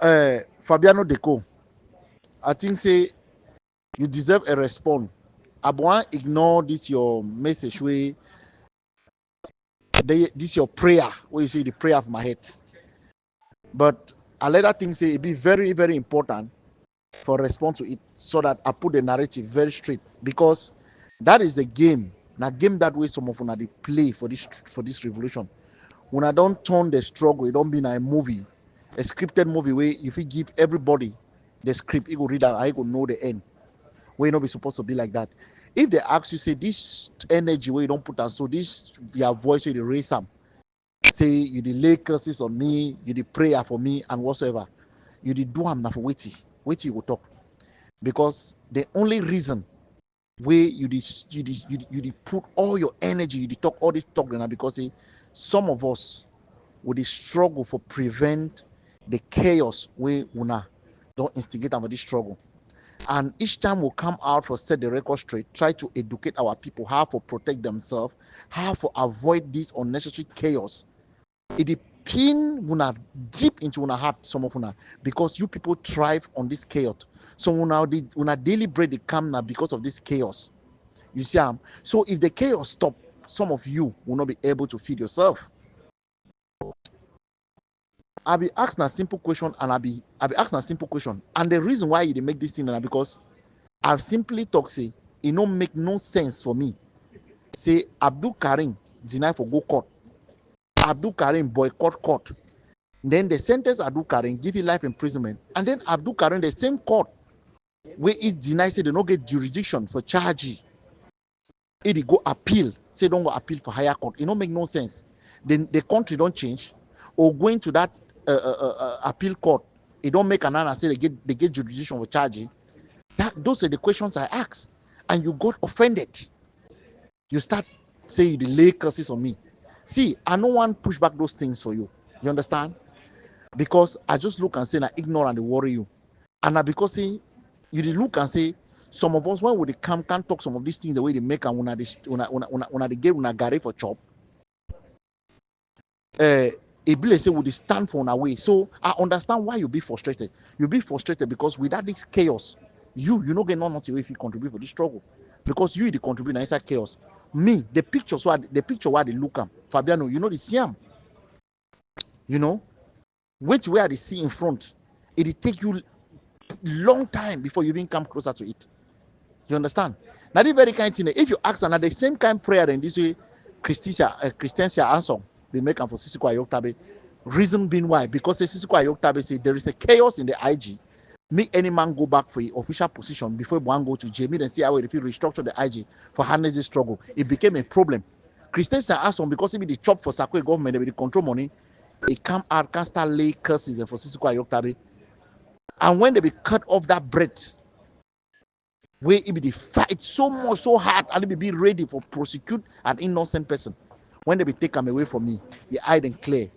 Fabiano Deco, I think say you deserve a response. I want ignore this your message way. This your prayer where you say the prayer of my head. But I let that thing say it be very, very important for response to it so that I put the narrative very straight because that is the game. Now game that way some of them they play for this revolution. When I don't turn the struggle, it don't be a movie, a scripted movie where if you give everybody the script, it will read and I will know the end. Where you not be supposed to be like that. If they ask you, say this energy where you don't put on, so this your voice will raise some. Say you the lay curses on me, you the prayer for me and whatsoever. You the do am na for wait you will talk. Because the only reason where you put all your energy, you talk all this talk now because say, some of us would struggle for prevent the chaos where una don't instigate about this struggle. And each time we come out for set the record straight, try to educate our people how to protect themselves, how to avoid this unnecessary chaos. It pin una deep into una heart, some of una, because you people thrive on this chaos. So una daily bread they come now because of this chaos. You see, so if the chaos stop, some of you will not be able to feed yourself. I'll be asking a simple question, and I'll be asking a simple question. And the reason why you make this thing is because I've simply talk say it don't make no sense for me. Say Abdulkarim deny for go court. Abdulkarim boycott court. Then the sentence Abdulkarim give you life imprisonment. And then Abdulkarim the same court where it denies say they don't get jurisdiction for charge. It go appeal. Say don't go appeal for higher court. It don't make no sense. Then the country don't change or going to that appeal court. It don't make an answer say they get jurisdiction for charge. Those are the questions I ask, and you got offended. You start saying you lay curses on me. See, I don't want to push back those things for you. You understand? Because I just look and say, I ignore and they worry you. And I because say you look and say, some of us when we come can't talk some of these things the way they make and when they get when gare for chop. Able say would stand for our way. So I understand why you be frustrated. You be frustrated because without this chaos, you not get nothing if you contribute for this struggle. Because you the contribute inside chaos. Me, the picture where they look at Fabiano, you know the Siam. You know, which where they see in front, it take you long time before you even come closer to it. You understand? Now the very kind thing, if you ask another the same kind of prayer in this way, Christensia Asong, they make them for Sisiku ayuk tabe. Reason being why? Because Sisiku ayuk tabe say there is a chaos in the IG. Make any man go back for his official position before one go to jail. Me then see how if you restructure the IG for harness the struggle. It became a problem. Christensia Asong, because he be the chop for Sakwe government, they be the control money. It come out, can start lay curses for Sisiku ayuk tabe. And when they be cut off that bread, where it be the fight so much so hard and they be ready for prosecute an innocent person. When they be take them away from me, you hide and clear.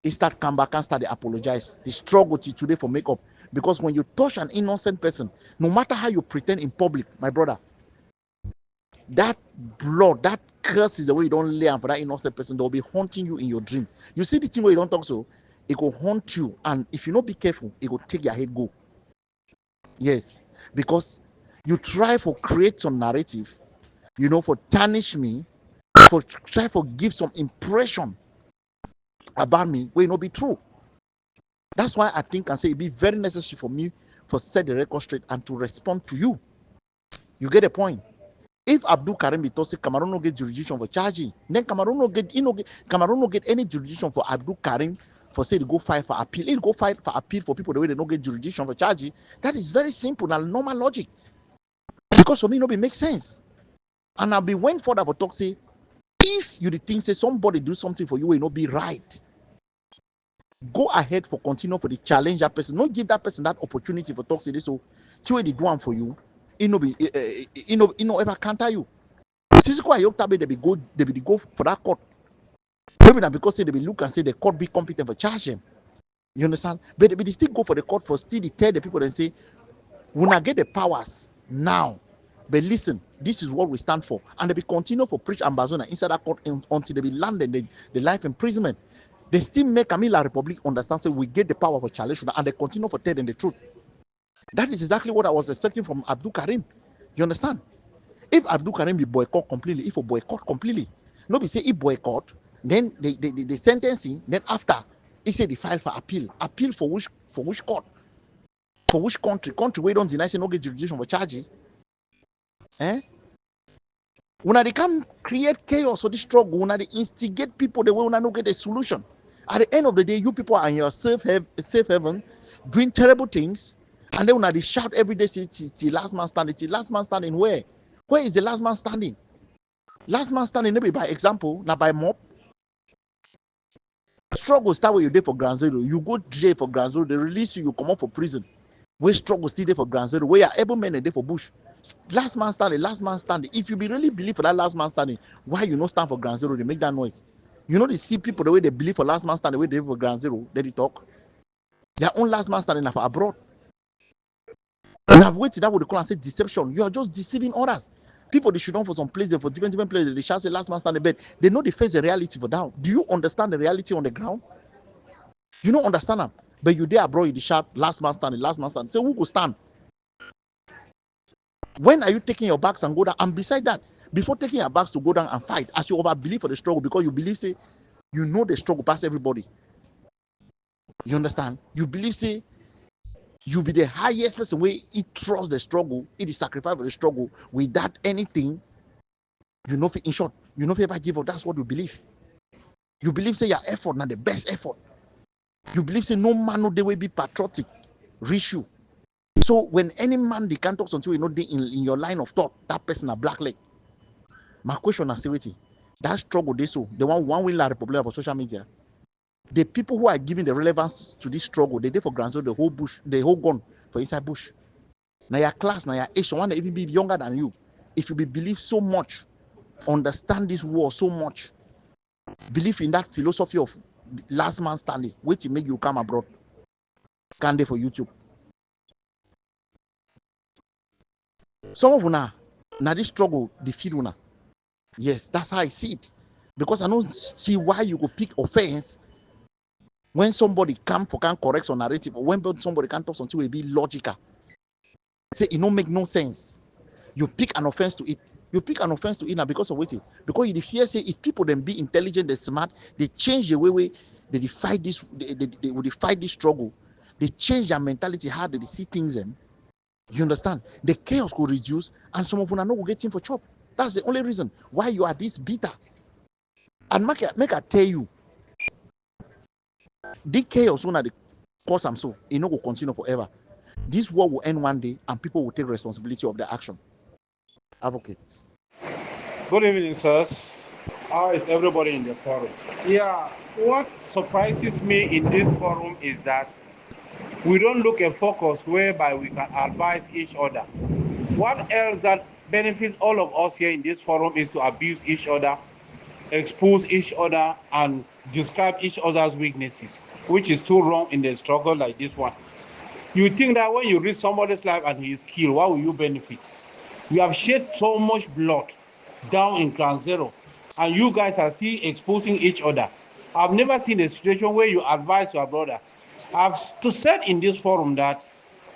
He start come back and start to apologize. The struggle to today for makeup. Because when you touch an innocent person, no matter how you pretend in public, my brother, that blood, that curse is the way you don't lay for that innocent person. They'll be haunting you in your dream. You see the thing where you don't talk so, it will haunt you. And if you not be careful, it will take your head go. Yes. Because you try for create some narrative, for tarnish me, for try for give some impression about me where it not be true. That's why I think and say it be very necessary for me for set the record straight and to respond to you. You get a point. If Abdulkarim be say Cameroon no get jurisdiction for charging, then Cameroon no get any jurisdiction for Abdulkarim for say to go fight for appeal. He go fight for appeal for people the way they don't get jurisdiction for charging. That is very simple and normal logic. Because for me, no be make sense. And I'll be went further for talk say, if you think say somebody do something for you, will not be right. Go ahead for continue for the challenge that person. Not give that person that opportunity for talk say this. So, two they do one for you. It no ever counter you. Sisiku ayuk tabe they be go for that court. Maybe not because say they be look and say the court be competent for charge them. You understand? But they still go for the court for still tell the people and say, when I get the powers now, but listen, this is what we stand for. And they be continue for preach ambassador inside that court until they be landed the life imprisonment. They still make Camila Republic understand, say we get the power of a challenge, and they continue for telling the truth. That is exactly what I was expecting from Abdulkarim. You understand? If Abdulkarim be boycott completely, if a boycott completely, nobody say he boycott, then they sentencing, then after he say they file for appeal. Appeal for which court? For which country? Country where don't deny say no get jurisdiction for charging. Eh? When they come create chaos for this struggle, when they instigate people the way when they don't get a solution. At the end of the day, you people are in your safe haven, doing terrible things, and then when they shout every day, till last man standing, till last man standing where? Where is the last man standing? Last man standing, maybe by example, not by mob. Struggle start where you there for ground zero. You go jail for ground zero, they release you, you come out for prison. Where struggle still there for ground zero, where you are able men there for bush. Last man standing, last man standing. If you be really believe for that last man standing, why you not stand for ground zero? They make that noise. You know, they see people the way they believe for last man standing, the way they for ground zero, they talk. Their own last man standing for abroad. And I've waited that what they call and say deception. You are just deceiving others. People they should not for some places, for different places, they shall say last man standing bed. They know they face the reality for down. Do you understand the reality on the ground? You don't understand them. But you there abroad, you shout last man standing, last man standing. So who go stand? When are you taking your bags and go down? And beside that, before taking your bags to go down and fight, as you over believe for the struggle, because you believe say you know the struggle past everybody. You understand? You believe say you be the highest person where he trusts the struggle, it is sacrifice for the struggle without anything. You know, in short, you know if ever give up. That's what you believe. You believe say your effort not the best effort. You believe say no man no they will be patriotic, reach you. So when any man they can't talk until you know they in your line of thought, that person a black leg. My question is waiting. That struggle they so the one will the problem for social media. The people who are giving the relevance to this struggle, they did for granted the whole bush, the whole gun for inside bush. Now your class, now your age, someone even be younger than you. If you believe so much, understand this war so much, believe in that philosophy of last man standing, wait to make you come abroad. Can they for YouTube? Some of una now this struggle defeat una. Yes, that's how I see it. Because I don't see why you go pick offense when somebody can correct some narrative, or when somebody can talk something will be logical. Say it don't make no sense. You pick an offense to it. You pick an offense to it now because of waiting. Because you fear say if people then be intelligent, they're smart, they change the way they fight this, they will fight this struggle. They change their mentality, how they see things. Them. You understand? The chaos could reduce, and some of them are not getting for chop. That's the only reason why you are this bitter. And make I tell you, the chaos one the cause I'm so it not will continue forever. This war will end one day, and people will take responsibility of their action. Advocate. Good evening, sirs. How is everybody in the forum? Yeah, what surprises me in this forum is that we don't look at focus whereby we can advise each other. What else that benefits all of us here in this forum is to abuse each other, expose each other, and describe each other's weaknesses, which is too wrong in the struggle like this one. You think that when you risk somebody's life and he is killed, what will you benefit? We have shed so much blood down in ground zero, and you guys are still exposing each other. I've never seen a situation where you advise your brother. I've said in this forum that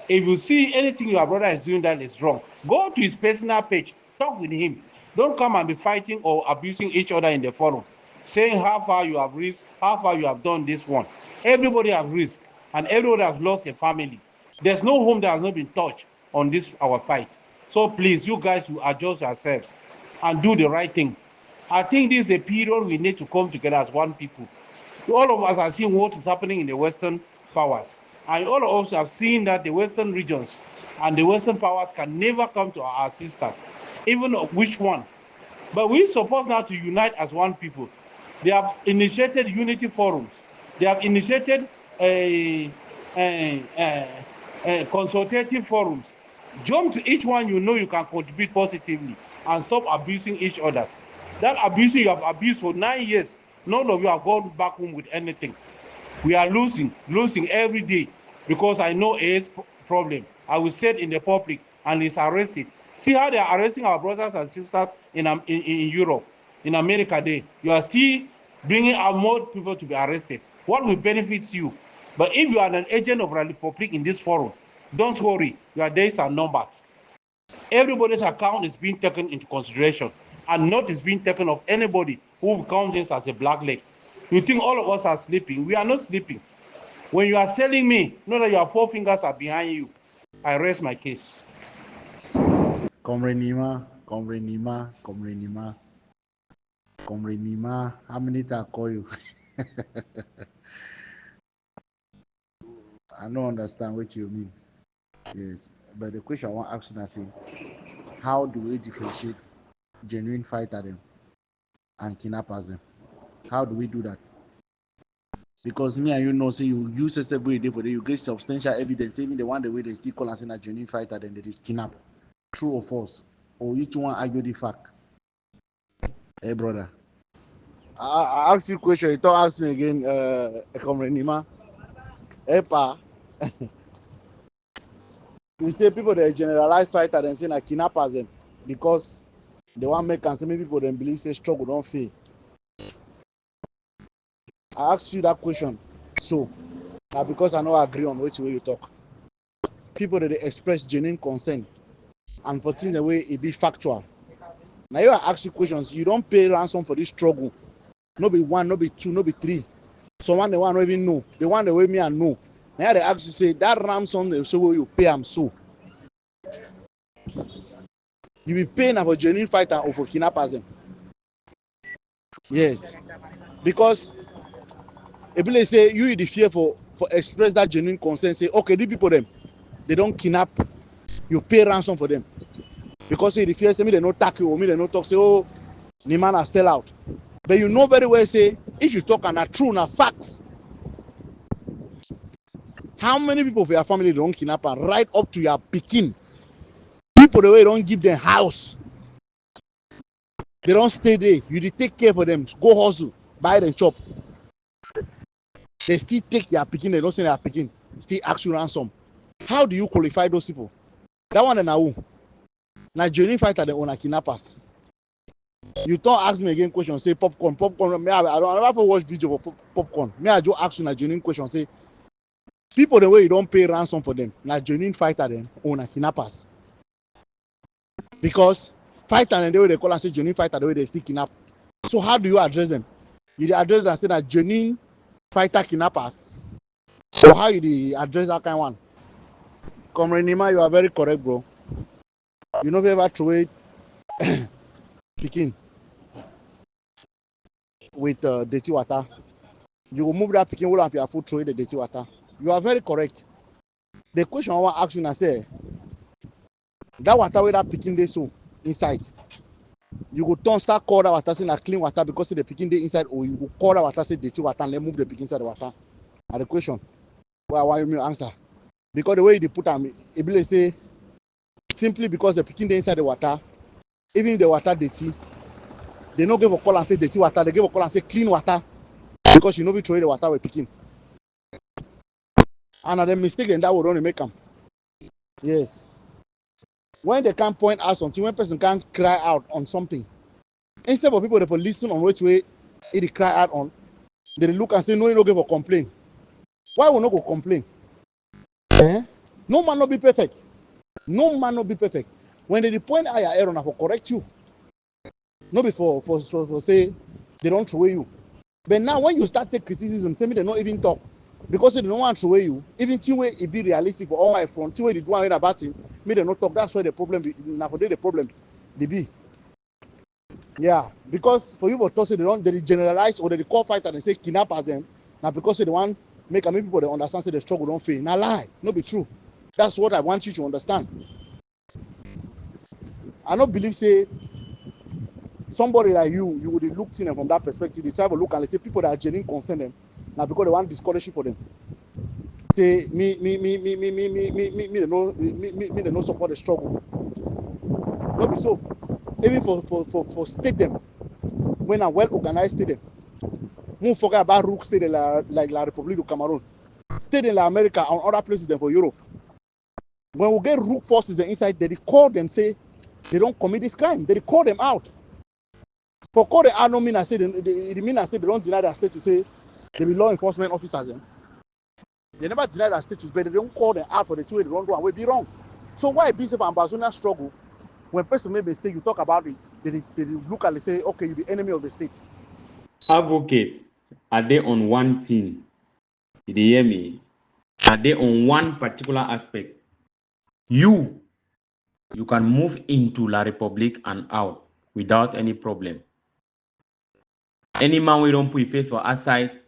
if you see anything your brother is doing that is wrong, go to his personal page, talk with him. Don't come and be fighting or abusing each other in the forum, saying how far you have risked, how far you have done this one. Everybody has risked, and everybody has lost a family. There's no home that has not been touched on this our fight. So please, you guys will adjust yourselves and do the right thing. I think this is a period we need to come together as one people. All of us are seeing what is happening in the Western powers. And all of us have seen that the Western regions and the Western powers can never come to our assistance, even which one. But we're supposed now to unite as one people. They have initiated unity forums. They have initiated consultative forums. Jump to each one you know you can contribute positively and stop abusing each other. That abusing you have abused for 9 years, none of you have gone back home with anything. We are losing every day because I know AS problem. I will say it in the public and he's arrested. See how they are arresting our brothers and sisters in Europe, in America. You are still bringing out more people to be arrested. what will benefit you. But if you are an agent of La Republic in this forum, don't worry, your days are numbered. Everybody's account is being taken into consideration, and not is being taken of anybody who counts this as a black leg. You think all of us are sleeping? We are not sleeping. When you are selling me, know that your four fingers are behind you. I raise my case. Comrade Nima, Comrade Nima, Comrade Nima, Comrade Nima. How many times I call you? I don't understand what you mean. Yes, but the question I want to ask you now, say, how do we differentiate genuine fighter them and kidnappers them? How do we do that? Because me and you know, say you use a every day for the you get substantial evidence, saying the one the way they still call and say a genuine fighter, then they is kidnap. True or false? Or each one argue the fact. Hey brother. I ask you a question, you don't ask me again, Comrade Nima. Hey pa. You say people they generalize fighter and say na kidnappers them because they want make and say many people then believe say struggle don't fail. I ask you that question. So because I know I agree on which way you talk. People that they express genuine concern and for things the way it be factual. Now you ask you questions, you don't pay ransom for this struggle. No be one, no be two, no be three. Someone the one don't even know. The one the way me and know. Now they ask you say that ransom they say you pay am so. You be paying for genuine fighter or for kidnappers. Yes. Because if they say you the fear for express that genuine concern, say okay, these people them they don't kidnap, you pay ransom for them. Because say the fear say me they no tackle you or me they no talk say oh the man a sell out. But you know very well say if you talk and are true na facts. How many people for your family don't kidnap and right up to your pikin? People the way don't give them house. They don't stay there. You dey take care for them. Go hustle, buy them chop. They still take your pikin, they don't send their pikin, still ask you ransom. How do you qualify those people? That one na who? Na genuine fighter they own kidnappers. You don't ask me again question, say popcorn. Me, I never watch video for popcorn. Me, I just ask you na genuine question, say people the way you don't pay ransom for them, na genuine fighter them own kidnappers. Because fighter and the way they call and say genuine fighter the way they see kidnap. So how do you address them? You address them and say that genuine fighter kidnappers. So how you address that kind of one? Comrade Nima, you are very correct, bro. You know if you ever throw it pikin with dirty water, you will move that pikin will have your food throw the dirty water. You are very correct. The question I want to ask you now say that water where that pikin dey so inside, you go turn start call that water say na clean water because say the pikin dey inside, or you go call that water say dirty water and then move the pikin inside the water. Na the question wey I want you to answer. Because the way you put am, e be like say simply because the pikin dey inside the water, even if the water dirty, they no give a call and say dirty water, they give a call and say clean water because you know we throw the water with pikin. And the mistake in that would only make them. Yes. When they can't point out something, when person can't cry out on something, instead of people to listen on which way it cry out on, they look and say no, you don't give a complaint. Why will not go complain? Eh? No man not be perfect. No man not be perfect. When they point out your error, I will correct you. No be for say they don't throw away you. But now when you start take criticism, say me they not even talk. Because they don't want to throw away you. Even till way it be realistic for all my front, till way they do one about it, me they not talk. That's why the problem now for the problem they be. Yeah, because for you to say they generalize or they call fighter and say kidnappers them. Now because they want make many people they understand say the struggle don't fail. Now lie, no be true. That's what I want you to understand. I don't believe say somebody like you would look in from that perspective. They try to look and they say people that are genuine concern them. Now because they want discouragement for them. Say me they no support the struggle. Not be so. Even for state them when a well organized state them. Won't forget about rook state like La Republic of Cameroon. State in La America and other places than for Europe. When we get rook forces inside, they call them, say they don't commit this crime. They call them out. For call the out no mean I say it mean I say they don't deny their state to say They be law enforcement officers. They never deny that status, but they don't call them out for the two way they don't do and will be wrong. So why be safe Ambazonia struggle? When person make mistake, you talk about it, they look at it and say, okay, you be enemy of the state. Advocate, are they on one thing? Did you hear me? Are they on one particular aspect? You can move into La Republic and out without any problem. Any man we don't put his face for outside,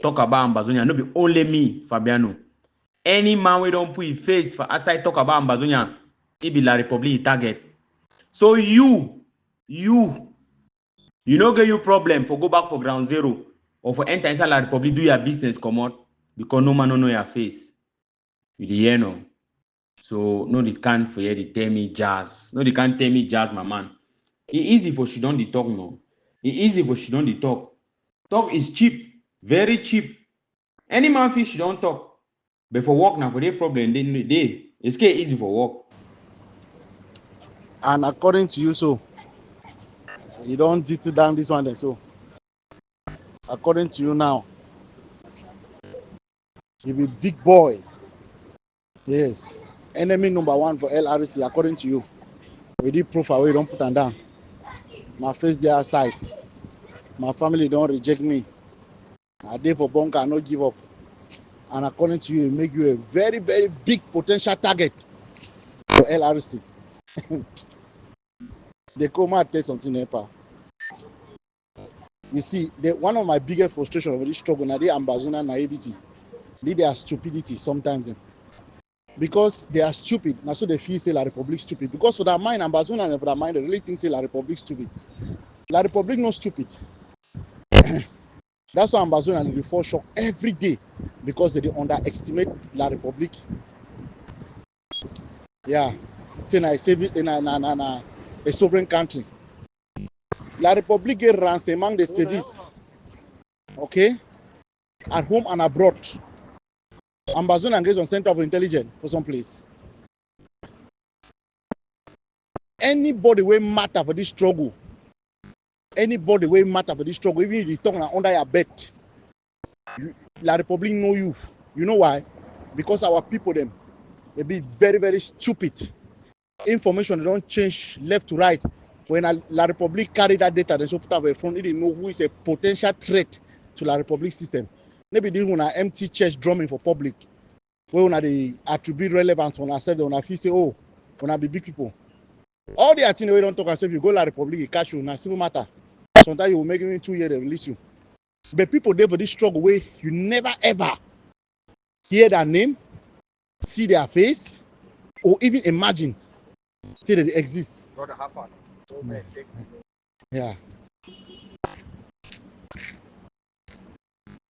talk about Ambazonia, no be only me, Fabiano. Any man we don't put his face for outside, talk about Ambazonia, it be La Republic target. So you no get you problem for go back for ground zero or for enter inside La Republic, do your business, come out, because no man no know your face. You dey hear no? So no, they can't for here, they tell me jazz. No, they can't tell me jazz, my man. It easy for she don't dey talk no. It easy for she don't dey talk. Talk is cheap, very cheap. Any man feel she don't talk. But for work now, for their problem, they it's easy for work. And according to you, so you don't detail down this one then. So according to you now, you be big boy. Yes. Enemy number one for LRC, according to you. We did proof away, don't put them down. My face there outside. My family don't reject me. I dey for bunker, I no give up. And according to you, it make you a very, very big potential target for LRC. They come out tell something, Nepa. You see, one of my biggest frustrations of this struggle now, they Ambazonia naivety. They are stupidity sometimes. Because they are stupid, now so they feel say La Republic stupid. Because for their mind, Ambazonia and for their mind, they really think say La Republic stupid. La Republic not stupid. That's why Ambazonia they fall shock every day because they underestimate La Republic. Yeah, say na a sovereign country. La Republic get ransoming the service, okay, at home and abroad. Ambazonia engaged on center of intelligence for some place. Anybody will matter for this struggle. Anybody will matter for this struggle, even if you talk under your bed. La Republic know you. You know why? Because our people them, they be very, very stupid. Information they don't change left to right. When La Republic carry that data, they should put up a front, they didn't know who is a potential threat to La Republic system. Maybe they want an empty chest drumming for public. Where they attribute relevance on ourselves, on our feel say, oh, when I be big people. All the things we don't talk ourselves, you go La Republic, you catch you, na civil matter. Sometimes you will make it in 2 years, they release you. But people there for this struggle where you never ever hear their name, see their face, or even imagine say that they exist. Brother, have fun. Yeah.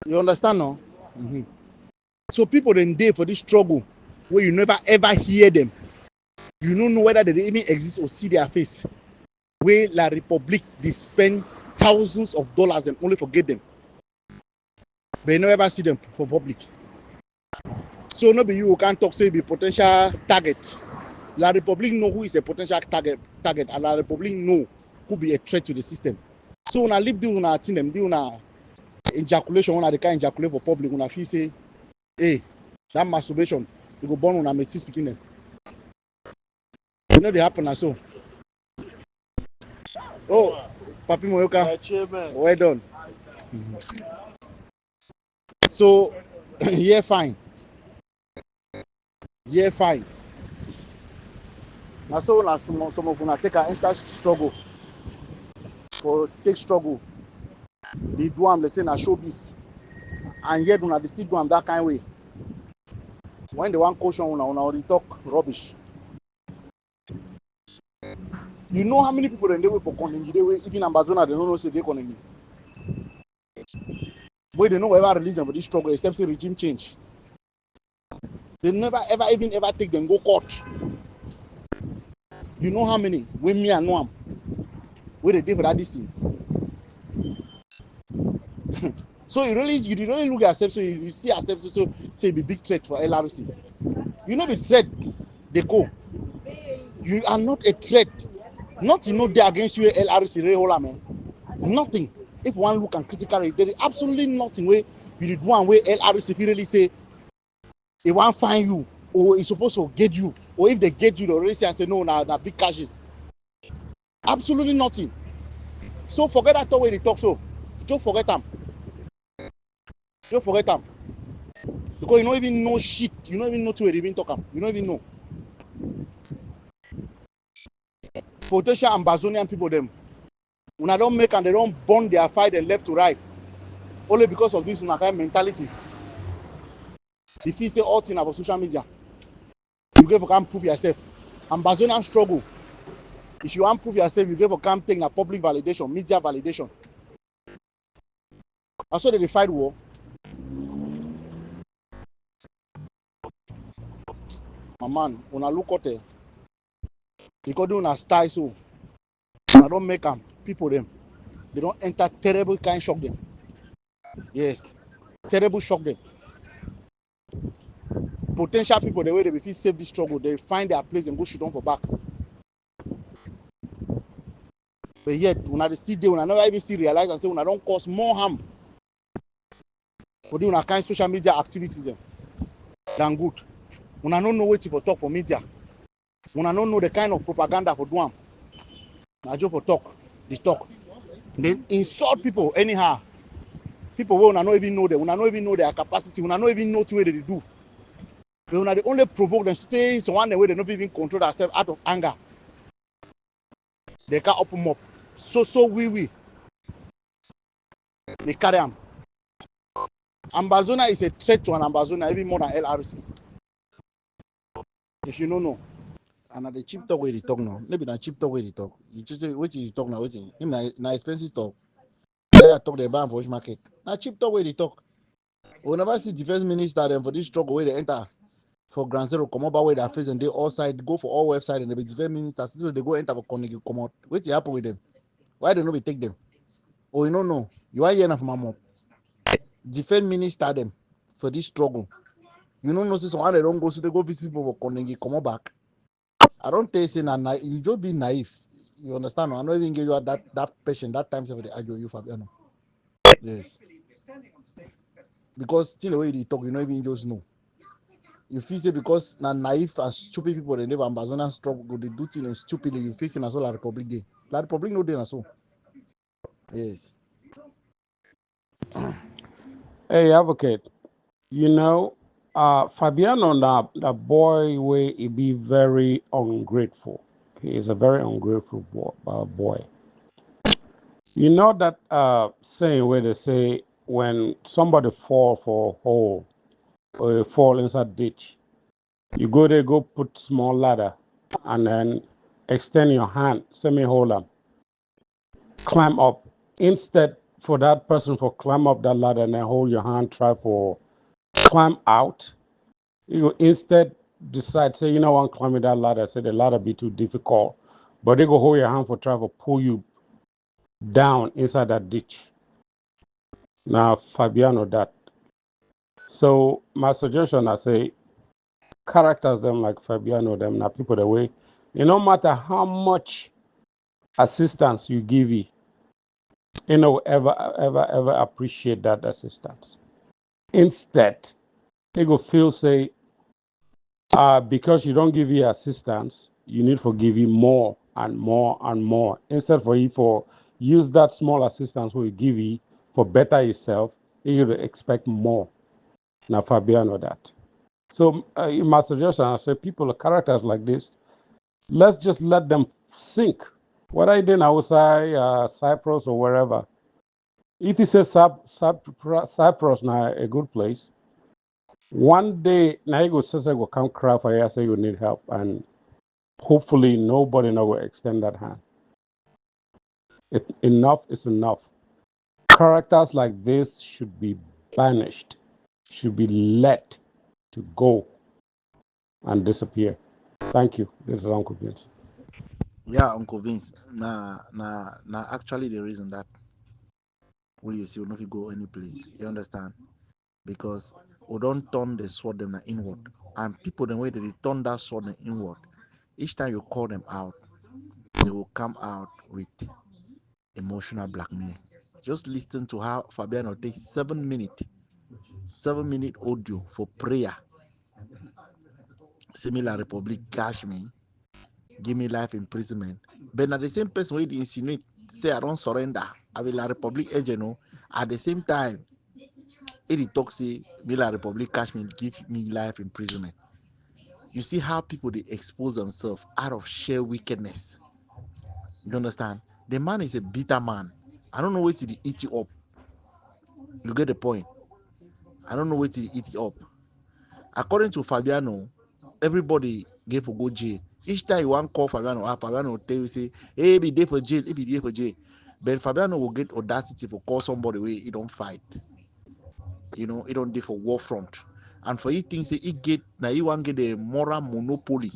You understand now? Mm-hmm. So people then there for this struggle where you never ever hear them. You don't know whether they even exist or see their face. Where La Republic they spend thousands of dollars and only forget them. But you never ever see them for public. So nobody you can't talk say be potential target. La Republic know who is a potential target, and La Republic know who be a threat to the system. So when I leave the una thing them, do una ejaculation, when they can ejaculate for public, when I feel say, hey, that masturbation, you go born on a metis speaking them. You know they happen as so. Oh, Papi Moyoka, well done. So, yeah, fine. Yeah, fine. Now, so now some of you take an enter struggle for take struggle. They do them, they say na showbiz, and yet they still do them that kind of way. When they want caution, they talk rubbish. You know how many people in the way for Konenji, they way even Ambazonia, they don't know say they Konenji. But they know ever release them for this struggle except say regime change. They never ever even ever take them go court. You know how many? When me and Noam, where they did for that this thing. So you really look at yourself, so you see yourself, so say be big threat for LRC. You know the threat, they go. You are not a threat. Nothing no there against you, LRC, man. Nothing. If one look and critically, there is absolutely nothing where You the one where LRC really say they won't find you, or it's supposed to get you, or if they get you, they already say and say no, now big cashes. Absolutely nothing. So forget that way they talk. So don't forget them. Don't forget them. Because you don't even know shit. You don't even know to even talk them. You don't even know. Potential Ambazonian people them. When I don't make and they don't burn their fight and left to right. Only because of this kind of mentality. If you say all things about social media, you go for come prove yourself. Ambazonian struggle. If you want to prove yourself, you go for come take a public validation, media validation. I saw they fight war. My man, when I look at it, because they don't style so, when I don't make them, people them, they don't enter terrible kind shock them. Yes, terrible shock them. Potential people, the way they feel save this struggle, they find their place and go shoot on for back. But yet, when I still do, when I never even still realize and say when I don't cause more harm for doing a kind of social media activities them, than good. When I don't know what to talk for media, when I don't know the kind of propaganda for doing, I just for talk, they talk. They insult people anyhow. People will not even know them, will not even know their capacity, will not even know what they do. But when they only provoke them, stay in someone the way they don't even control themselves out of anger. They can't open up. So we they carry them. Ambazona is a threat to an Ambazona even more than LRC. If you don't know. And the cheap talk where they talk now. Maybe not cheap talk where they talk. You just say what you talk now, waiting. Him na expensive talk. I talk the ban for which market. Now cheap talk where they talk. We never see defense minister them for this struggle where they enter for Grand Zero, come up where they are facing they all side, go for all website and the defense ministers. So they go enter for Konigi, come out. What's happen with them? Why they not be take them? Oh, you don't know. You are here enough, mama. Defense minister them for this struggle. You don't know, see someone they don't go, so they go visit people for Konigi, come back. I don't tell you, say, you just be naive. You understand? I don't even give you that patient, that time for the argue you, Fabiano. Yes. Because still the way they talk, you don't even just know. You feel say because na naive and stupid people they never Amazonian struggle, they do things stupidly, you feel as well La Republic Day. La Republic no day na so. Yes. Hey, advocate, you know, Fabiano, that boy, way he be very ungrateful. He is a very ungrateful boy. You know that saying where they say when somebody fall for a hole or they fall inside ditch, you go there, go put small ladder, and then extend your hand, semi-hold them, climb up. Instead, for that person for climb up that ladder and then hold your hand, try for climb out. You instead decide, say, you know, I'm climbing that ladder. Say the ladder be too difficult, but they go hold your hand for try to pull you down inside that ditch. Now, Fabiano, that. So my suggestion, I say, characters them like Fabiano, them now people the way, no matter how much assistance you give you, ever appreciate that assistance. Instead, they go feel say, because you don't give you assistance, you need to give you more and more and more. Instead for you for use that small assistance we give you for better yourself, you expect more. Now Fabiano that. So in my suggestion, I say people characters like this, let's just let them sink. What I did outside Cyprus or wherever. It is a Cyprus now a good place. One day, now you go sister will come cry for you, say you need help, and hopefully nobody now will extend that hand. Enough is enough. Characters like this should be banished, should be let to go and disappear. Thank you. This is Uncle Vince. Yeah, Uncle Vince. Actually the reason that when you see we not go any place. You understand? Because we don't turn the sword them inward. And people the way they turn that sword them inward, each time you call them out, they will come out with emotional blackmail. Just listen to how Fabiano takes 7 minutes 7-minute audio for prayer. Say me la Republic cash me, give me life imprisonment. But at the same person where they insinuate say I don't surrender, I will la Republic agent. At the same time, it talk say me la Republic cash me, give me life imprisonment. You see how people they expose themselves out of sheer wickedness. You understand? The man is a bitter man. I don't know where to eat you up. You get the point? I don't know where to eat it up. According to Fabiano, everybody gave for go jail. Each time you want call Fabiano, Fabiano will tell you say, hey, be there for jail, he be there for jail. But Fabiano will get audacity for call somebody where he don't fight. You know, he don't do for war front. And for he thinks he get now he want get a moral monopoly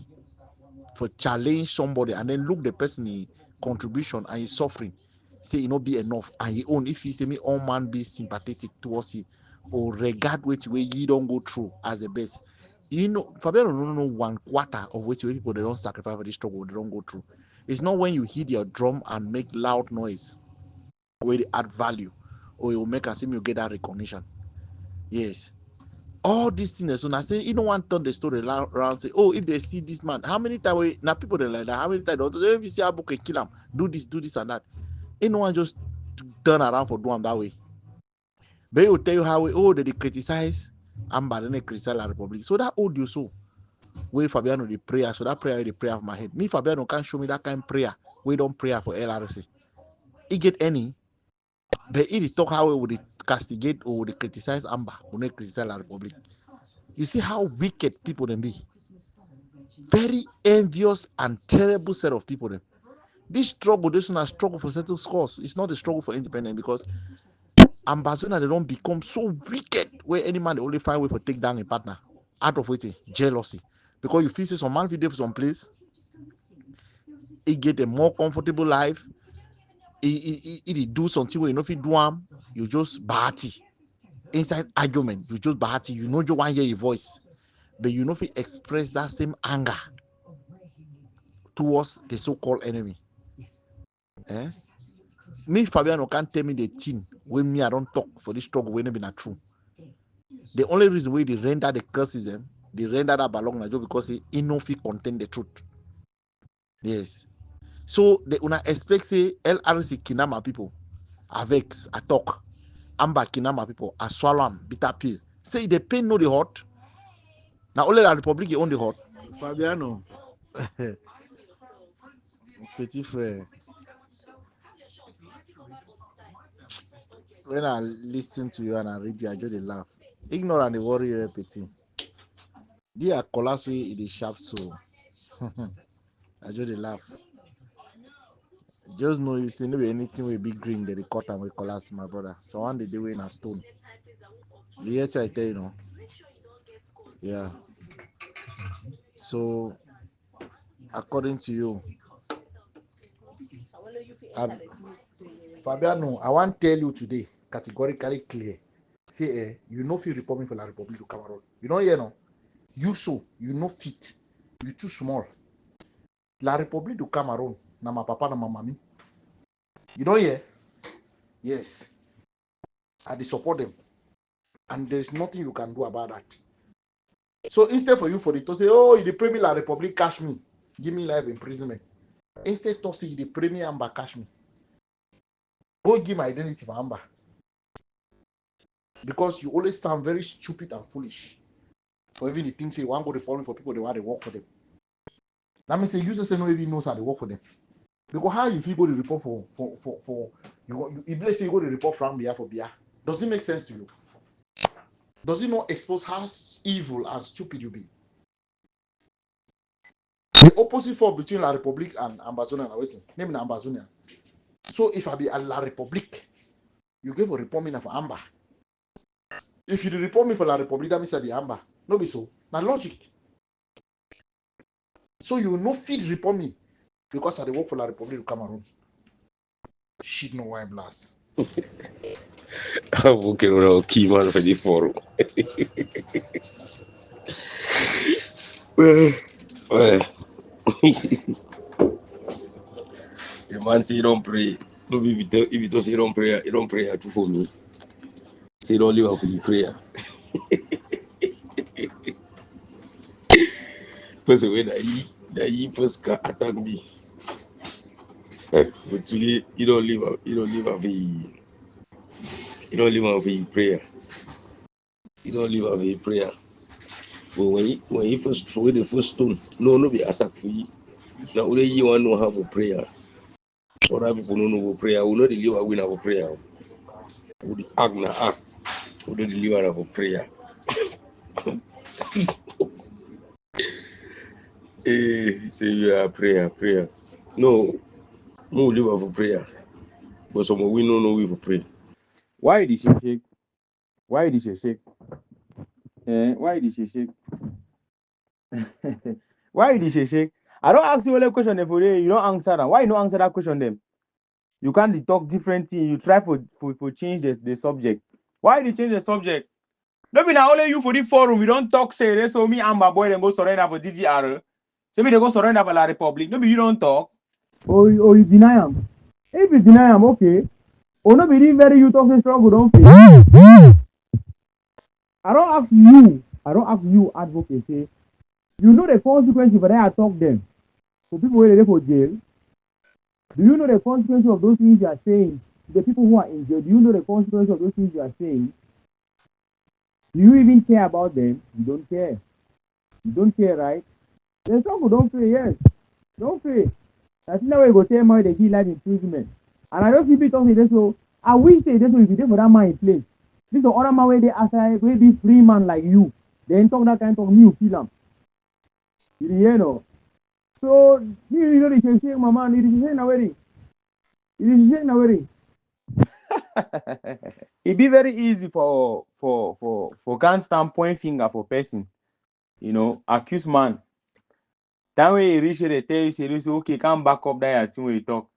for challenge somebody and then look the person in contribution and his suffering. Say it not be enough. And he own if he say me all man be sympathetic towards you or regard which way you don't go through as the best. You know, Fabiano don't know 1/4 of which way people they don't sacrifice for this struggle, they don't go through. It's not when you hit your drum and make loud noise where they add value or you make us you get that recognition. Yes. All these things. So I say, you don't want to turn the story around. Say, oh, if they see this man, how many times now people they like that? How many times if you see Abu can kill him, do this and that. You no one just turn around for do him that way. They will tell you how they criticize Amber, then they criticize La Republic. So that audio so where Fabiano the prayer. So that prayer is the prayer of my head. Me Fabiano can't show me that kind of prayer. We don't prayer for LRC. He get any, but he talk how we would castigate or would criticize Amber, when they criticize La Republic. You see how wicked people then be. Very envious and terrible set of people then. This struggle, this one a struggle for settle scores. It's not a struggle for independence because ambassador they don't become so wicked where any man they only find way for take down a partner out of waiting jealousy. Because you feel say some man feel there for some place, he get a more comfortable life, he do something where you know if you do you just bahati. Inside argument, you just bahati, you know you want hear your voice, but you know if you express that same anger towards the so-called enemy. Eh? Me, Fabiano can't tell me the thing when me I don't talk for this struggle when it be not true. The only reason why they render the curses them, they render that belong na because he no fit contain the truth. Yes. So they una expect say LRC kidnap my people, avex, I talk, Amber kidnap my people, I swallow am, bitter pill. Say the pain no the hot. Now only the Republic own the hot. Fabiano, petit frère. When I listen to you and I read you, I just laugh. Ignore and the worry petit. They collapse way in the sharp so. I just laugh. Just know you see no anything will be green, they cut and we collapse, my brother. So one day they were in a stone. The hear I tell you know. Yeah. So according to you, Fabiano, I want to tell you today, categorically clear. Say you know fit report me for La Republic of Cameroon. You know here no? You so you know fit. You too small. La Republic du Cameroon, na my papa, na my mommy. You know here? Yes. I dey support them. And there's nothing you can do about that. So instead for you for the to say, oh, you dey pray me La Republic cash me, give me life imprisonment. Instead to say you dey pray me Amber cash me. Go give my identity for Amber. Because you always sound very stupid and foolish. For even the things say you want to go report for people they want to work for them. That means say you just say no even knows how they work for them. Because how if you go to report for you if let's say you go to report from Bia for Bia, does it make sense to you? Does it not expose how evil and stupid you be? The opposite force between La Republic and Ambazonia, waiting, name the Ambazonia. So if I be a La Republic, you give a report me for Amber. If you report me for La Republic, that means I be Amber. No be so. Now logic. So you no fit report me because I dey work for La Republic of Cameroon. Shit no wine blast. Okay, no, key man for the forum. Well, the man say he don't pray. No, if you don't say he don't pray at for me. Say he don't live up for the prayer. Person when he first can attack me. But today you don't live off a prayer. You don't live off a prayer. But when he first throw the first stone, no be attack for you. Now only you want to have a prayer. Other people don't know prayer. We know the live win have a prayer. We the act na act. We don't deliver have a prayer. He say you are prayer. No, live off a prayer. But some we don't know we for pray. Why did she shake? Why did she shake? Why did she shake? Why did she shake? I don't ask you a question for you don't answer that. Why you don't answer that question then? You can't talk different things. You try for change the subject. Why did you change the subject? No be now only you for the forum. We don't talk say this. So me and my boy then go surrender for DDR. So me they go surrender for La Republic. No be you don't talk. Or you deny him. If you deny him, okay. Or no be very you talk say struggle don't face. I don't ask you advocate say you know the consequences for that I talk them. For people who are for jail, do you know the consequences of those things you are saying? The people who are in jail, do you know the consequences of those things you are saying? Do you even care about them? You don't care. You don't care, right? There's some who don't pray, yes. Don't pray. That's not why you go tell me they give life imprisonment. And I don't see people talking this so I wish they this if you for that man in place. This the other man where they outside where be free man like you. Then talk that kind of me you kill him. You know. So you know the shame my man, it is saying already. It is saying already. It be very easy for can stand point finger for person, you know, accuse man. That way you reach they tell you say okay, come back up there thing when you talk.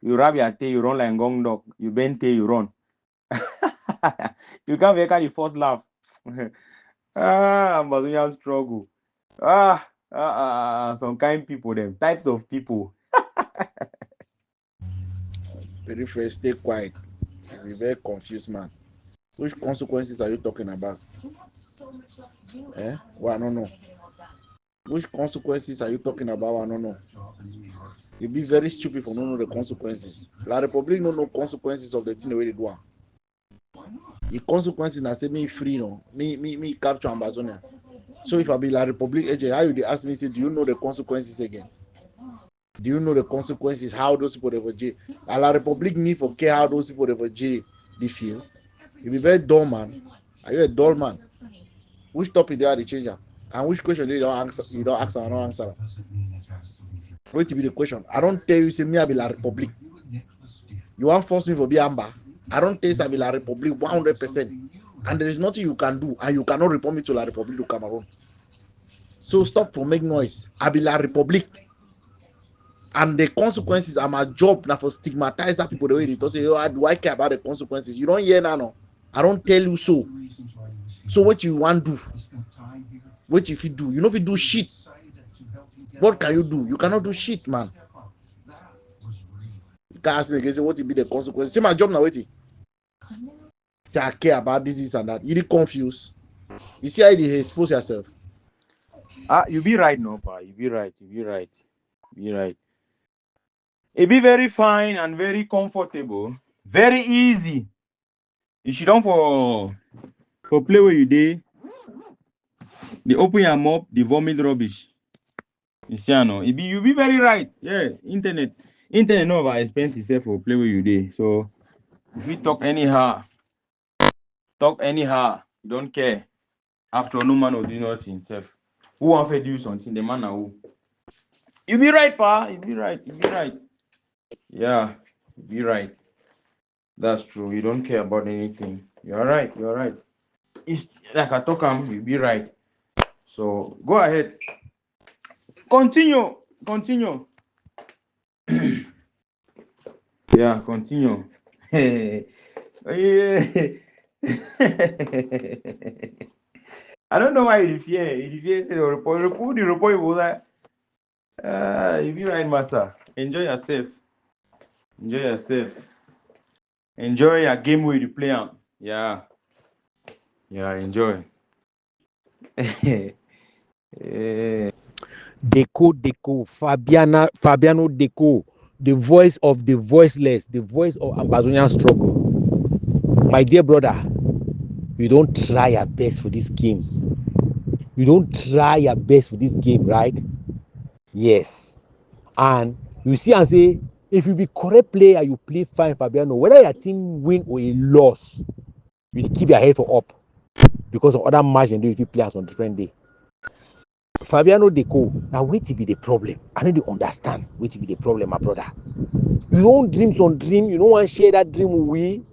You rub your tail, you run like gong dog, you bend tail, you run. You can't make the first laugh. Amazonian struggle. Some kind people, them types of people. Periphery, stay quiet. You'll be very confused, man. Which consequences are you talking about? Well, I don't know. Which consequences are you talking about? I don't know. You'll be very stupid for not know the consequences. La Republic no consequences of the thing the way they do. The consequences na say me free no, me capture Amazonia. So if I be La Republic agent, how you they ask me say, do you know the consequences again? Do you know the consequences? How those people ever jail? La Republic need for care how those people ever jail they feel. You be very dull man. Are you a dull man? Which topic they are the changer? And which question they don't answer? You don't answer. I don't answer. Wait to be the question. I don't tell you say me I be La Republic. You want force me for be Amber? I don't tell you say I be La Republic 100%. And there is nothing you can do, and you cannot report me to La Republic to Cameroon. So stop to make noise. I be La Republic. And the consequences are my job now for stigmatize that people the way they talk say, oh, do I care about the consequences? You don't hear now, no. I don't tell you so. So what you want to do? What if you do? You know if you do shit. What can you do? You cannot do shit, man. You can't ask me again, say what will be the consequences. See my job now, waiting. Say I care about this and that. You be confused. You see how you expose yourself. You be right, no, pa. You be right. It be very fine and very comfortable, very easy. You should don't for play where you did. They open your mouth, they vomit rubbish. You see, no, you be very right. Yeah, internet no over expensive self for play where you did. So if you talk anyhow, you don't care. After all, no man will do nothing himself. Who want to do something? The man who. You be right, pa. You be right. Yeah, you be right. That's true. You don't care about anything. You're right. It's like I talk, you be right. So go ahead. Continue. Yeah, continue. Yeah. I don't know why you fear. You fear say the report was that. You be right, master. Enjoy yourself. Enjoy your game with the play. Yeah, enjoy. Deco, Fabiano Deco, the voice of the voiceless, the voice of Amazonian struggle. My dear brother, you don't try your best for this game. You don't try your best for this game, right? Yes. And you see and say, if you be correct player, you play fine, Fabiano. Whether your team win or a loss, you keep your head for up because of other match and do if you players on different day. Fabiano Deco, now wait to be the problem. I need to understand wait to be the problem, my brother. You don't dream some dream, you don't want to share that dream with we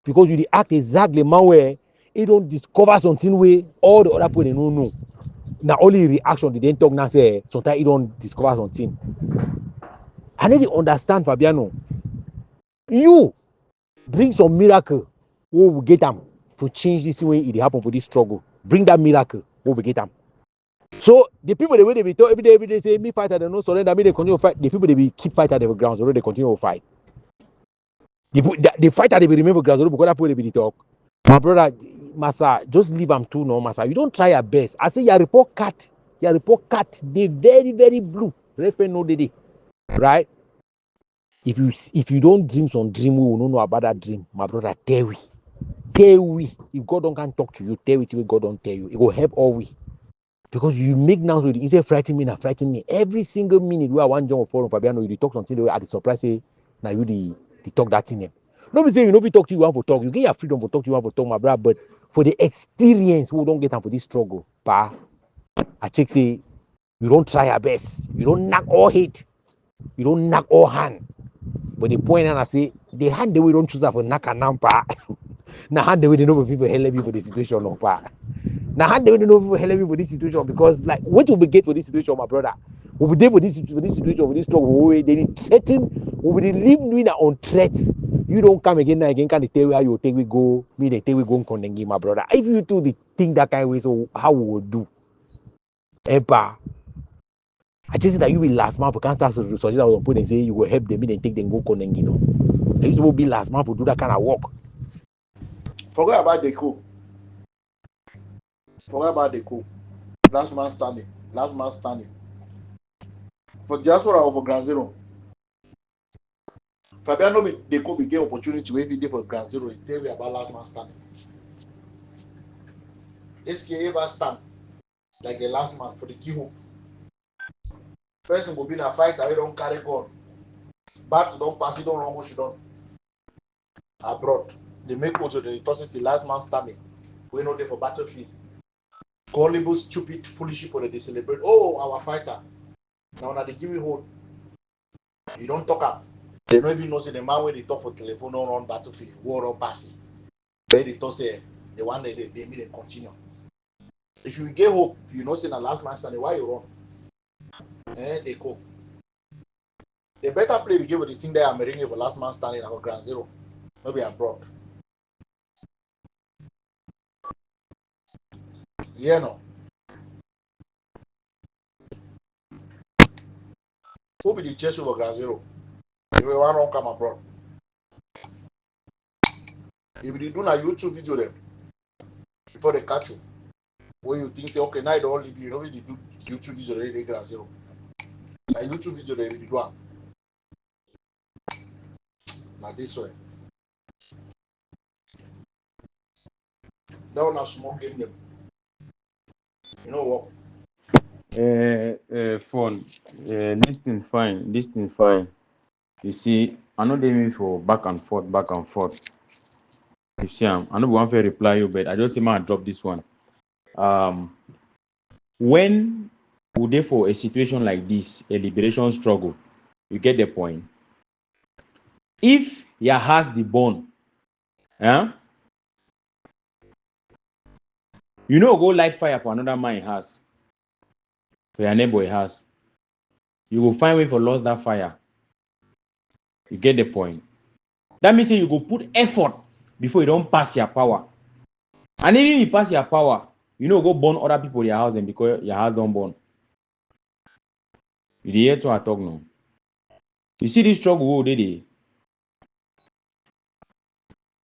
because you act exactly man where you don't discover something where all the other people they don't know. Now only reaction they didn't talk now say sometimes you don't discover something. I need to understand Fabiano. You bring some miracle, we will get them to change this way it happen for this struggle. Bring that miracle, we will get them. So the people the way they be talk every day say me fighter they no surrender, me they continue to fight. The people they be keep fight at the grounds, already they continue to fight. The fighter they be remember grounds because that people they be the talk. My brother, Massa, just leave them too, no, Massa. You don't try your best. I say your report cut, they very very blue. Referee no day, right? If you don't dream some dream, we will not know about that dream, my brother. Tell we. If God don't can talk to you, tell it what God don't tell you. It will help all we. Because you make now so instead frighten me every single minute where I want John forum Fabiano you talk something the at the surprise say now you the talk that thing. Nobody say you know if you talk to you want to talk, you get your freedom to talk to you want to talk, my brother. But for the experience we don't get time for this struggle, pa. I check say you don't try your best, you don't knock all hate, you don't knock all hand. But the point and I say the hand the way don't choose that for knock and nampa. Now hand the way they know people help you for the situation, no pa. Now, how do we know for help me for this situation? Because like what will we get for this situation, my brother? We'll be there for this situation, for this struggle. They need threaten, we'll be living on threats. You don't come again and again, can they tell you how you take we go, me they take we go and condemn my brother. If you two the think that kind of way, so how we will do? Empa. I just say that you will last month, can't start to suggest that put and say you will help them, me then take them go condemn, you know. I used to be last month to do that kind of work. Forget about the coup. Forget about the coup. Last man standing. Last man standing. For diaspora or for Grand Zero. Fabiano they could be get opportunity every day for Grand Zero. They were about last man standing. SK ever stand like the last man for the key hope. Person will be in a fight that we don't carry gun. Bats don't pass, it don't run what you don't. Abroad. They make motor the toss it the last man standing. We know they for battlefield. Gullible, stupid, foolish people that they celebrate. Oh, our fighter. Now they give you hold. You don't talk up. They don't even know say the man where they talk for telephone don't run battlefield, war run passing. Where they talk say the one that they mean they continue. If you get hope, you know say the last man standing, why you run? They go. The better play we give with the sing there American for last man standing our Grand Zero. Maybe abroad. Yeah, no. Who be the chase over Grand Zero? If you want to come abroad. If you do a YouTube video them before they catch you, where you think say okay now I don't leave you know if you do YouTube video they Grand Zero. A YouTube video they do one. Like this way. That one a small game them. You know what? Phone. This thing fine. This thing fine. You see, I know they mean for back and forth, back and forth. You see, I know one fair reply you, but I just say man drop this one. When would they for a situation like this, a liberation struggle, you get the point. If you has the bone, you know go light fire for another man has, for your neighbor has. You will find way for lost that fire. You get the point. That means you go put effort before you don't pass your power. And even if you pass your power, you know go burn other people their house and because your house don't burn. You hear to I talk now. You see this struggle they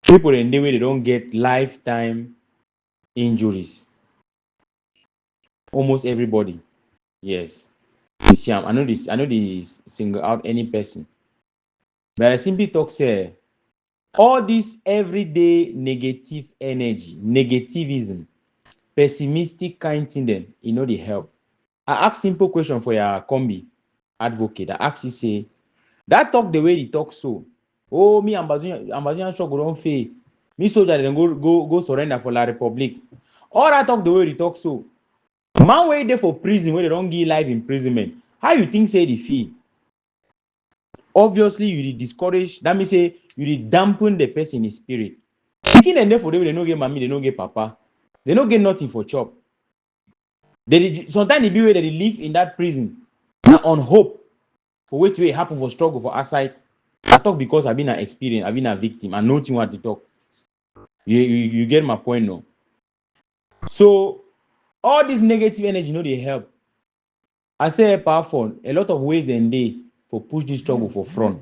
people in the way they don't get lifetime injuries. Almost everybody. Yes. You see, I know this single out any person. But I simply talk say all this everyday negative energy, negativism, pessimistic kind thing then, they help. I ask simple question for your combi advocate. I ask you say, that talk the way he talk so. Oh, me ambassador struggle don't fail. Me soldier then go surrender for La Republic. All that talk the way he talk so. Man way there for prison where they don't give life imprisonment. How you think say the fee? Obviously, you dey discourage. That means say you dey dampen the person in his spirit. Pikin dem dey for them, they no get mommy, they no get papa, they no get nothing for chop. Sometimes e be where they live in that prison na on hope for wetin wey happen for struggle for outside. I talk because I been an experience, I been a victim, and nothing what to talk. You get my point now. So all this negative energy no dey help. I say powerful. A lot of ways dem dey for push this struggle for front.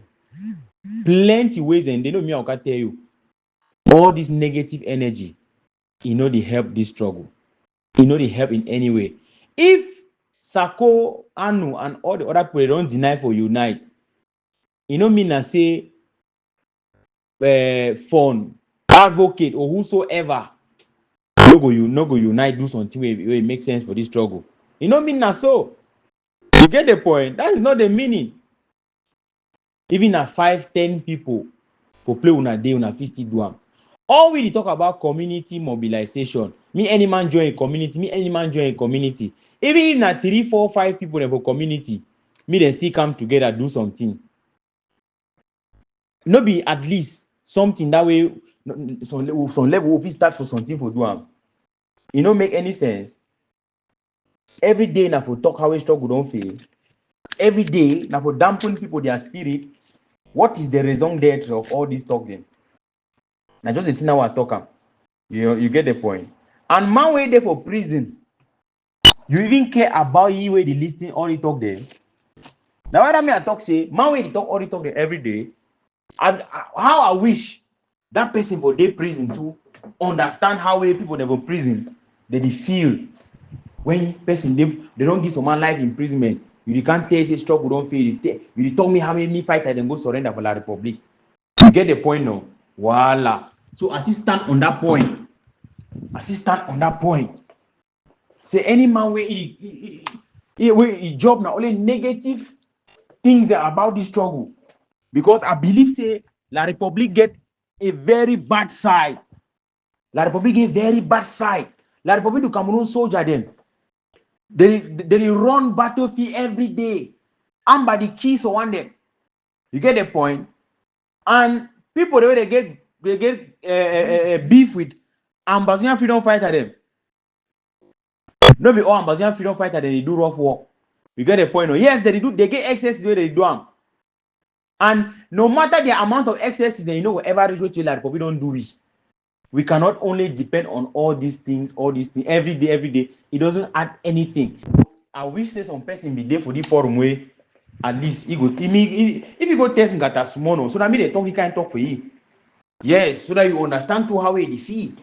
Plenty ways and they know me I can tell you all this negative energy they help this struggle, they help in any way. If Sako, Anu and all the other people don't deny for unite, mean I say phone advocate or whosoever no go unite, do something where it makes sense for this struggle. Mean na so. You get the point? That is not the meaning. Even at 5-10 people for play una day una fit still do am. All we dey talk about community mobilization. Me any man join a community, me any man join a community. Even if na 3, 4, 5 people dem for community, me dem still come together do something. No be at least something that way some level we fit start for something for do am. E no make any sense. Every day na for talk how a struggle don fail. Every day na for dampen people their spirit. What is the raison d'etre of all this talk then? Now just the thing now I talk am. You get the point. And man way there for prison, you even care about you way the listing all the talk there. Now what I mean I talk say man way the talk all the talk there every day. And how I wish that person for day prison to understand how way people never prison they feel when person they don't give some man life imprisonment. You can't tell say struggle don't fail. You tell me how many fighters then go surrender for La Republic. You get the point now? Voila. So assistant on that point. Say any man where he job now only negative things about this struggle. Because I believe say La Republic get a very bad side. La Republic get very bad side. La Republic do Cameroon soldier them. They run battlefield every day. And by the keys or one day. You get the point? And people the way they get beef with Ambazonian freedom fighter them. No be all Ambazonian freedom fighter they do rough work. You get the point? No? Yes, they get excesses where they do them. And no matter the amount of excesses, then whatever reach what La Republic don't do it. We cannot only depend on all these things every day. It doesn't add anything. I wish say some person be there for the forum way. At least he go. If you go test Ngata small, so that mean they talk, he can't talk for you. Yes, so that you understand to how he defeat.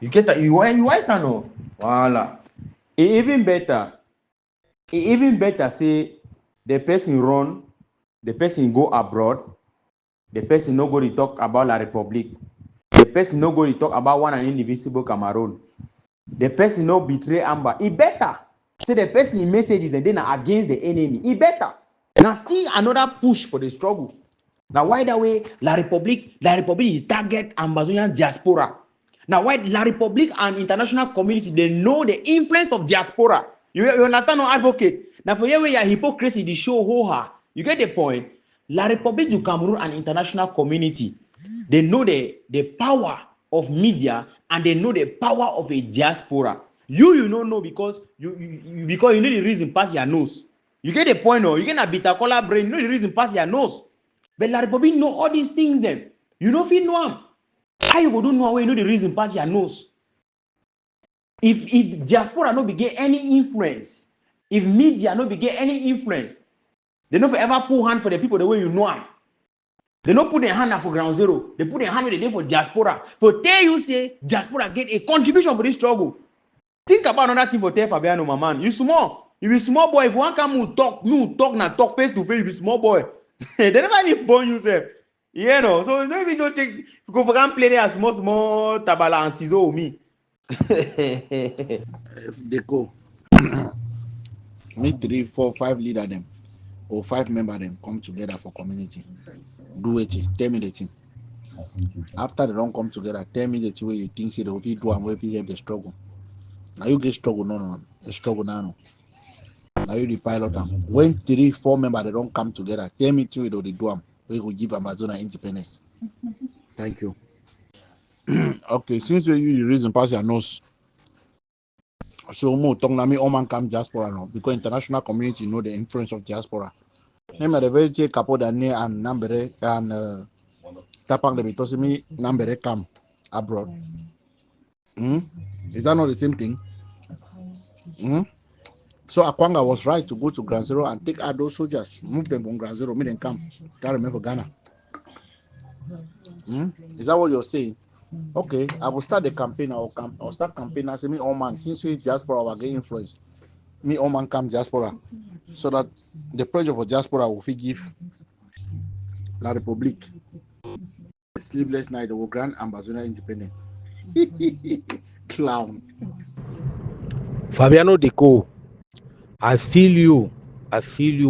You get that? You wise no? Voila. Even better say the person run, the person go abroad, the person no go to talk about La Republic, the person no go to talk about one and indivisible Cameroon, the person no betray Amber. It better say the person in messages and then against the enemy. It better. Now still another push for the struggle. Now why that way La Republic target Amazonian diaspora. Now why La Republic and international community they know the influence of diaspora. You understand no advocate? Now for you your hypocrisy the show hoha. You get the point? La Republic du Cameroon and international community they know the power of media and they know the power of a diaspora. You don't know because you know the reason pass your nose. You get the point no? You get a bitter color brain, you know the reason pass your nose. But La Republic know all these things then. You know if you know them. How you go do know you know the reason pass your nose? If diaspora no be get any influence, if media no be get any influence, they no ever pull hand for the people the way you know them. They no put their hand up for ground zero. They put their hand where they for diaspora. For tell you say diaspora get a contribution for this struggle. Think about another thing for tell Fabiano, my man. You small. You be small boy. If one come, you talk now, face to face. You be small boy. They never even born yourself. You know. So don't even just check. Go for can play there as small tabala and ciseaux me. If they go, me 3, 4, 5 leader them or 5 member them come together for community. Do it. Tell me the thing. After they don't come together, tell me the way you think say they will do and where you help the struggle. Now you get struggle, no. The struggle now. Now you the pilot them. When 3, 4 members they don't come together, tell me to it or they do them. We will give Amazon independence. Thank you. Okay, since you the reason pass your nose. So more talk na me Oman come diaspora now because international community know the influence of diaspora. Name the very check couple that near and Nambere and Tapang the because me Nambere come abroad. Is that not the same thing? So Akwanga was right to go to Ground Zero and take out those soldiers, move them from Ground Zero, make them come, carry them for Ghana. Is that what you're saying? Okay, I will start the campaign. I'll start campaign and say me Oman, since we diaspora will get influence. Me Oman come diaspora. So that the pressure for diaspora will give La Republique. Sleepless night, they will grant Ambazona independent. Clown. Fabiano Deco, I feel you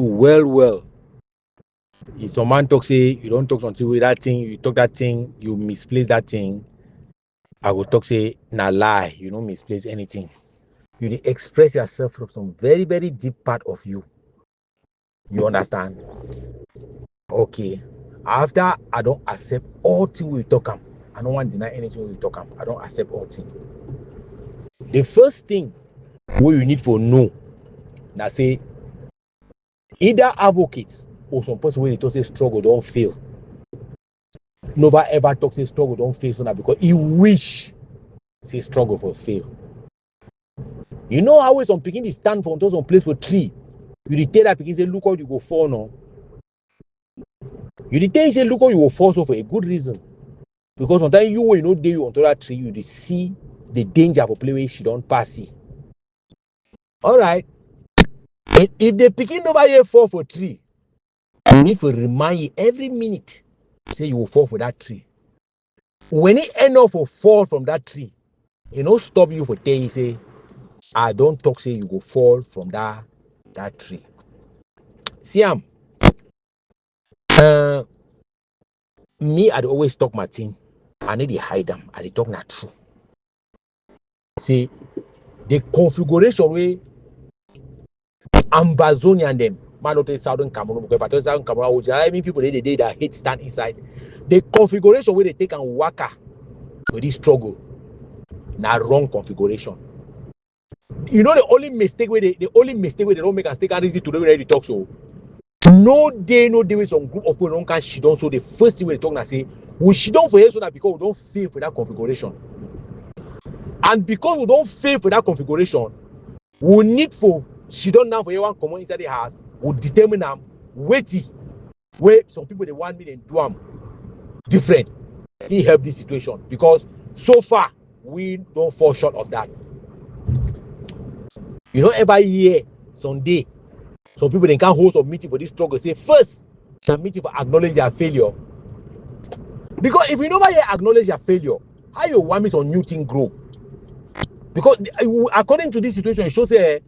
well. If some man talk say you don't talk until with that thing, you talk that thing, you misplace that thing. I will talk say na lie, you don't misplace anything. You express yourself from some very, very deep part of you. You understand? Okay. After I don't accept all things we talk am, I don't want to deny anything we talk am. I don't accept all things. The first thing what you need for know that say either advocates or some person when they talk say struggle don't fail. Nobody ever talk say struggle don't fail so now because he wish say struggle for fail. You know how some picking the stand for some place for 3. You tell that picking say look how you go fall now. You tell say look how you go fall so for a good reason. Because sometimes you will know day you onto that tree, you see the danger for play where she don't pass it. Alright. If the picking nobody fall for 3, you need to remind you every minute. Say you will fall for that tree. When it end up for fall from that tree, you know stop you for tell you say, I don't talk say you go fall from that tree. See me I'd always talk my thing. I need to hide them. I talk not true. See the configuration way Ambazonian them. Man not Southern Cameroon because if I tell Southern Cameroon, I mean people they that hate stand inside. The configuration where they take and waka with this struggle. Now wrong configuration. You know the only mistake where they don't make a mistake and easy to do when they talk so. No day with some group of people don't can shit on. So the first thing we talk now say we shit on for here so that because we don't fail for that configuration. And because we don't fail for that configuration, we need for shit on now for everyone come inside the house, we determine them waiting where some people they want me and do them different. He help this situation because so far we don't fall short of that. You don't ever hear Sunday some people they can't hold some meeting for this struggle. Say first, the meeting for acknowledge their failure. Because if you never hear acknowledge your failure, how you want me some new thing grow? Because according to this situation, it shows a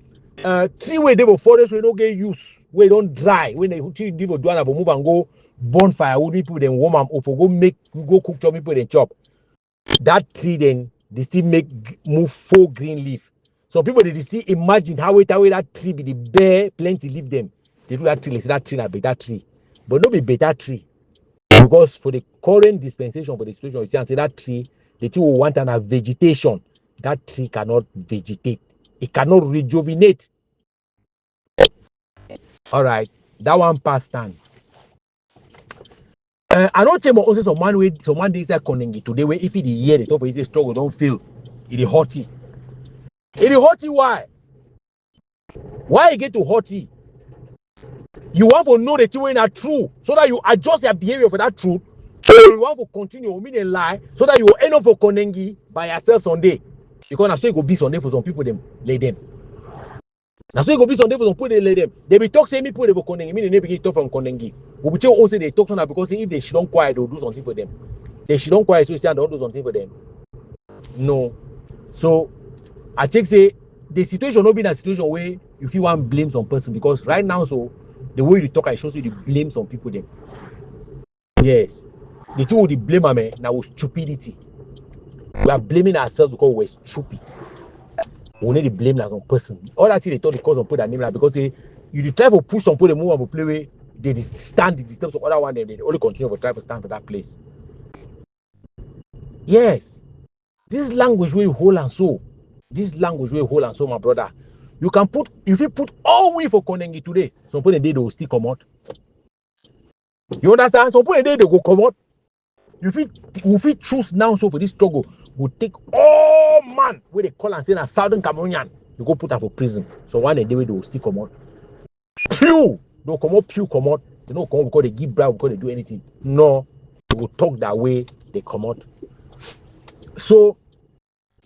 3 way they will forest we don't get use, we don't dry. When they 3 people do have move and go bonfire, would people then warm them or go cook chop people then chop. That tree then they still move 4 green leaf. So people they see imagine how that tree be the bare plenty leave them. They do that tree, they say that tree a better tree. But not be better tree. Because for the current dispensation for the situation, you see and say that tree, the tree will want a vegetation. That tree cannot vegetate. It cannot rejuvenate. Alright. That one pass time. I don't tell also someone they say Konengi today where if it the year the top of his struggle don't feel it is hotty. It is hotty why? Why you get to hotty? You want to know the thing when are true so that you adjust your behavior for that truth. So you want to continue mean a lie so that you will end up for Konengi by yourself Sunday. Because now so it go be Sunday for some people them lay them. Now so it go be Sunday for some people they lay them. They be talk say me people they go Kondengi, me they begin talk from Kondengi. We be tell say they talk on that because if they should don't quiet, they'll do something for them. They should don't quiet, so say they'll do something for them. No. So I check say the situation not be a situation where if you want blame some person because right now so the way you talk I shows you the blame some people them. Yes. The two with the blame now stupidity. We are blaming ourselves because we're stupid. We need to blame as one person. All that thing they thought the cause of put that name like because you try to push some people the move and play way, they stand the distance of other one, they only continue to try to stand for that place. Yes. This language where you hold and so. This language where you hold and so, my brother. You can put, if you put all way for Konengi today, some people they will still come out. You understand? Some people they go come out. If you choose now so for this struggle, we take all man where they call and say a Southern Cameroonian, you go put her for prison. So one day they will still come out. Pew! They'll come out, pew come out. They don't come out because they give bribe, because they do anything. No, they will talk that way, they come out. So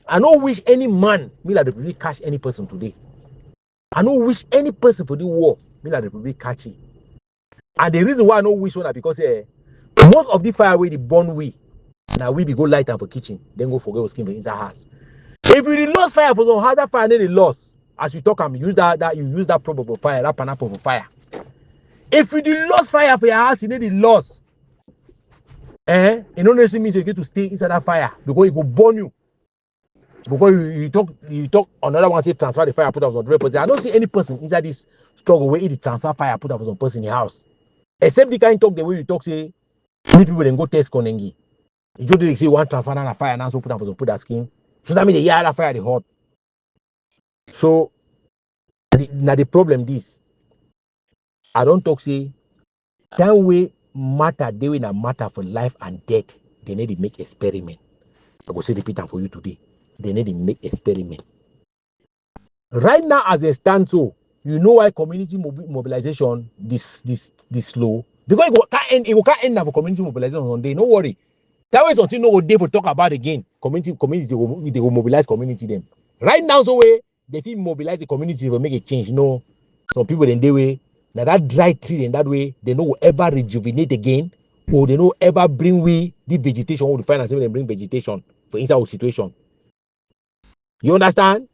I don't wish any man me like they really catch any person today. I don't wish any person for the war me like they really catch it. And the reason why I don't wish one because most of the fire where the burn we now we be go light up for kitchen, then go forget what's skin for inside house. If you lost fire for some house, that fire then they lost. As you talk, you use that probable fire, that pineapple for fire. If you lost fire for your house, you need the loss. It don't necessarily mean you get to stay inside that fire because it will burn you. Because you talk another one say transfer the fire put up on 100%. I don't see any person inside this struggle where it transfer fire put up some person in the house. Except the kind talk the way you talk say many people then go test Konengi. You just they say one transfer and a fire and also put up for some put that skin. So that means the year that fire the hot. So now the problem this. I don't talk say that way matter they will not matter for life and death. They need to make experiment. I will say repeat them for you today. They need to make experiment. Right now, as they stand, so you know why community mobilization this slow because it can't end for community mobilization on day. No worry. That way something no day for talk about again. Community they will mobilize community them. Right now, so way they feel mobilize the community will make a change. No, some people in their way now that dry tree in that way they no ever rejuvenate again or they no ever bring we the vegetation or the finance when they bring vegetation for inside our situation. You understand?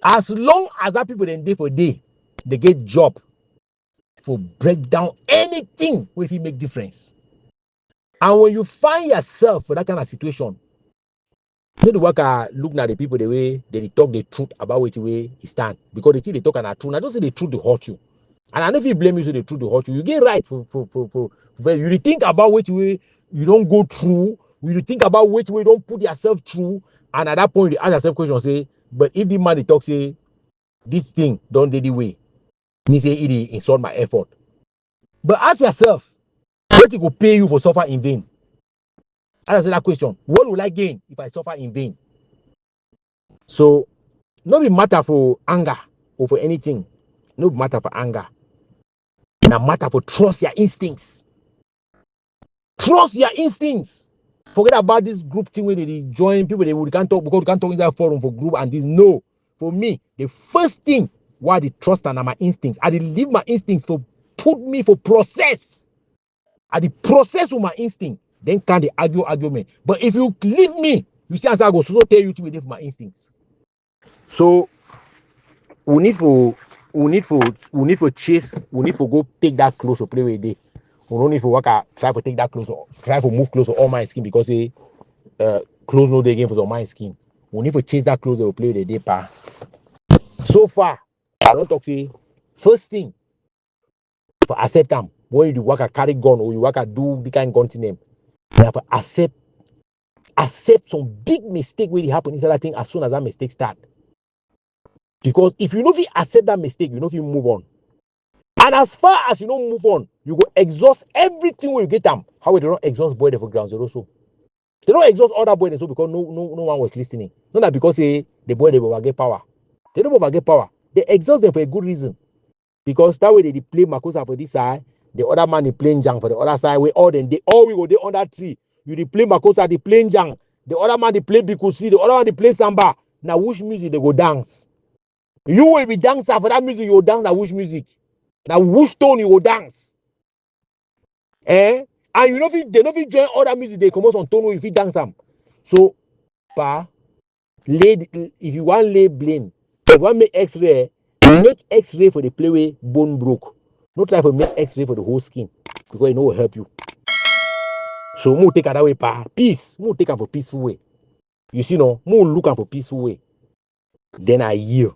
As long as that people then day for day, they get job for break down anything where it make difference. And when you find yourself for that kind of situation, you know the worker look at the people the way they talk the truth about which way he stand. Because they think they talk and are true. I don't say the truth to hurt you. And I know if you blame you say the truth to hurt you, you get right for you think about which way you don't go through, you think about which way you don't put yourself through, and at that point you ask yourself question, say, but if the man they talk say this thing don't do the way, me say it insult my effort. But ask yourself, what it will pay you for suffer in vain? Answer that question. What will I gain if I suffer in vain? So, no be matter for anger or for anything. No be matter for anger. No matter for trust your instincts. Trust your instincts. Forget about this group thing where they join people they can't talk because we can't talk inside forum for group and this. No. For me, the first thing why the trust and my instincts, I did leave my instincts for put me for process. I the process with my instinct. Then can they argue me. But if you leave me, you see as I go so tell you to with my instincts. So we need for chase, we need to go take that close to play with it. We don't need to work out, try to take that close, try to move close to all my skin because close no day game for my skin. We need to chase that close to play with the day pa. So far, I don't talk to you. First thing for accept them when you work at carry gun or you work at do the kind of gun to them. You have to accept some big mistake when it happen inside that thing as soon as that mistake start. Because if you know if you accept that mistake, you know if you move on. And as far as you don't move on, you go exhaust everything when you get them. How they don't exhaust boy for ground zero so. They don't exhaust other boys so because no one was listening. Not that because the boy they will get power. They don't get power. They exhaust them for a good reason. Because that way they play Makosa for this side, the other man is playing Jang for the other side. We all we go there on that tree. You play Makosa, they playing Jang. the other man they play bikusi, the other one they play samba. Now which music they go dance? You will be dancer for that music, you will dance that which music. Now which tone you will dance? Eh? And you know if they know if join other music, they come out on tone if you dance them. So pa, if you want lay blame, if you want make x-ray, make x-ray for the play way bone broke. No try to make x-ray for the whole skin because it will help you. So more take that way pa peace. More take am for peaceful way. You see no, more look am for peaceful way. Then I yield.